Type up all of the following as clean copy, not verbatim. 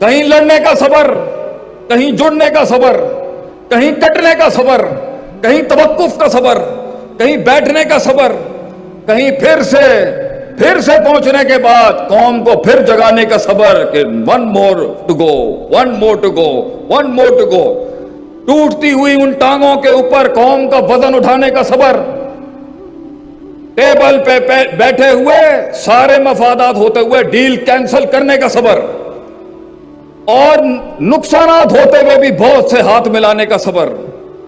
کہیں لڑنے کا صبر، کہیں جڑنے کا صبر، کہیں کٹنے کا صبر، کہیں توقف کا صبر، کہیں بیٹھنے کا صبر، کہیں پھر سے پہنچنے کے بعد قوم کو پھر جگانے کا صبر کہ one more to go, one more to go, one more to go, ٹوٹتی ہوئی ان ٹانگوں کے اوپر قوم کا وزن اٹھانے کا صبر، ٹیبل پہ بیٹھے ہوئے سارے مفادات ہوتے ہوئے ڈیل کینسل کرنے کا صبر، اور نقصانات ہوتے ہوئے بھی بہت سے ہاتھ ملانے کا صبر،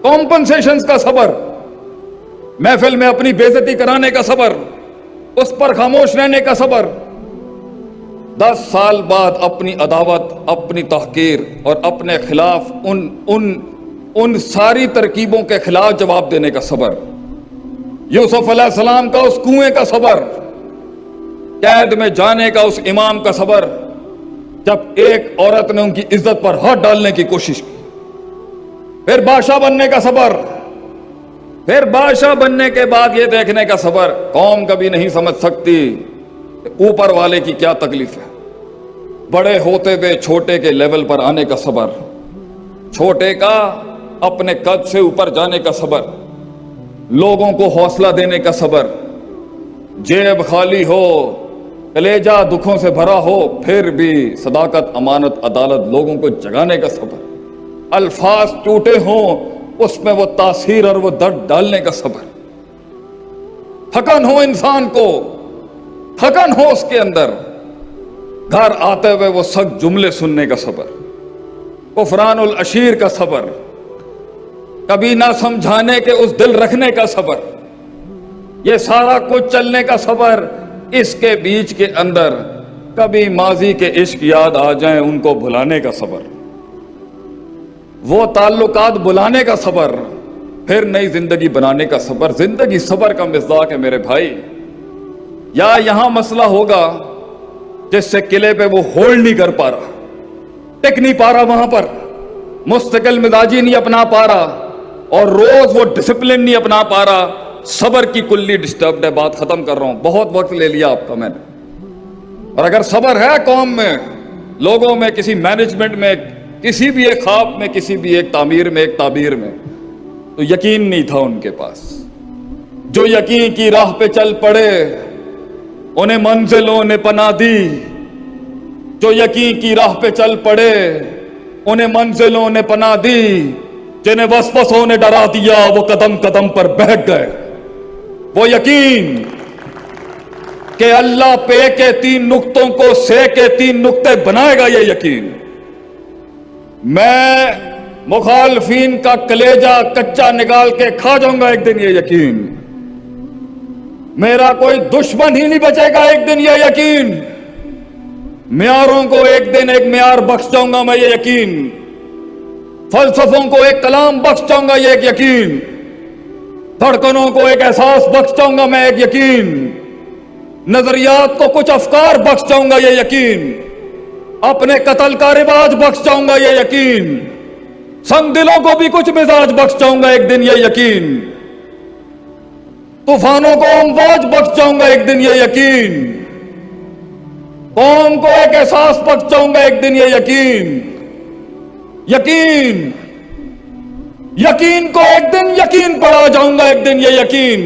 کمپنسیشنز کا صبر، محفل میں اپنی بے عزتی کرانے کا صبر، اس پر خاموش رہنے کا صبر، 10 سال بعد اپنی عداوت، اپنی تحقیر اور اپنے خلاف ان ساری ترکیبوں کے خلاف جواب دینے کا صبر، یوسف علیہ السلام کا اس کنویں کا صبر، قید میں جانے کا اس امام کا صبر، جب ایک عورت نے ان کی عزت پر ہاتھ ڈالنے کی کوشش کی، پھر بادشاہ بننے کا صبر، پھر بادشاہ بننے کے بعد یہ دیکھنے کا صبر، قوم کبھی نہیں سمجھ سکتی کہ اوپر والے کی کیا تکلیف ہے، بڑے ہوتے ہوئے چھوٹے کے لیول پر آنے کا صبر، چھوٹے کا اپنے قد سے اوپر جانے کا صبر، لوگوں کو حوصلہ دینے کا صبر، جیب خالی ہو، کلیجہ دکھوں سے بھرا ہو، پھر بھی صداقت، امانت، عدالت، لوگوں کو جگانے کا صبر، الفاظ ٹوٹے ہوں اس میں وہ تاثیر اور وہ درد ڈالنے کا صبر، تھکن ہو انسان کو، تھکن ہو اس کے اندر، گھر آتے ہوئے وہ سخت جملے سننے کا صبر، کفران العشیر کا صبر، کبھی نہ سمجھانے کے اس دل رکھنے کا صبر، یہ سارا کچھ چلنے کا صبر، اس کے بیچ کے اندر کبھی ماضی کے عشق یاد آ جائیں ان کو بھلانے کا صبر، وہ تعلقات بلانے کا صبر، پھر نئی زندگی بنانے کا صبر۔ زندگی صبر کا مصداق ہے میرے بھائی۔ یا یہاں مسئلہ ہوگا جس سے قلعے پہ وہ ہولڈ نہیں کر پا رہا، ٹک نہیں پا رہا، وہاں پر مستقل مزاجی نہیں اپنا پا رہا، اور روز وہ ڈسپلن نہیں اپنا پا رہا، صبر کی کلی ڈسٹربڈ ہے۔ بات ختم کر رہا ہوں، بہت وقت لے لیا آپ کا میں نے۔ اور اگر صبر ہے قوم میں، لوگوں میں، کسی مینجمنٹ میں، کسی بھی ایک خواب میں، کسی بھی ایک تعمیر میں، ایک تعبیر میں، تو یقین نہیں تھا ان کے پاس۔ جو یقین کی راہ پہ چل پڑے انہیں منزلوں نے پناہ دی، جو یقین کی راہ پہ چل پڑے انہیں منزلوں نے پناہ دی، جنہیں وسوسوں نے ڈرا دیا وہ قدم قدم پر بیٹھ گئے۔ وہ یقین کہ اللہ پے کے 3 نقطوں کو سے کے 3 نقطے بنائے گا، یہ یقین۔ میں مخالفین کا کلیجہ کچا نکال کے کھا جاؤں گا ایک دن، یہ یقین۔ میرا کوئی دشمن ہی نہیں بچے گا ایک دن، یہ یقین۔ معیاروں کو ایک دن ایک معیار بخش جاؤں گا میں، یہ یقین۔ فلسفوں کو ایک کلام بخش جاؤں گا، یہ ایک یقین۔ دھڑکنوں کو ایک احساس بخش جاؤں گا میں، ایک یقین۔ نظریات کو کچھ افکار بخش جاؤں گا، یہ یقین۔ اپنے قتل کا رواج بخش جاؤں گا، یہ یقین۔ سنگ دلوں کو بھی کچھ مزاج بخش جاؤں گا ایک دن، یہ یقین۔ طوفانوں کو امواج بخش جاؤں گا ایک دن، یہ یقین۔ قوم کو ایک احساس بخش جاؤں گا ایک دن، یہ یقین۔ یقین یقین کو ایک دن یقین پڑا جاؤں گا ایک دن، یہ یقین۔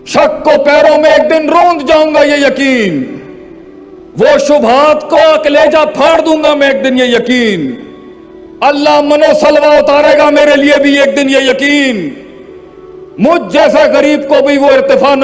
شک کو پیروں میں ایک دن روند جاؤں گا، یہ یقین۔ وہ شبہات کو کلیجہ پھاڑ دوں گا میں ایک دن، یہ یقین۔ اللہ منو سلوہ اتارے گا میرے لیے بھی ایک دن، یہ یقین۔ مجھ جیسا غریب کو بھی وہ ارتفاع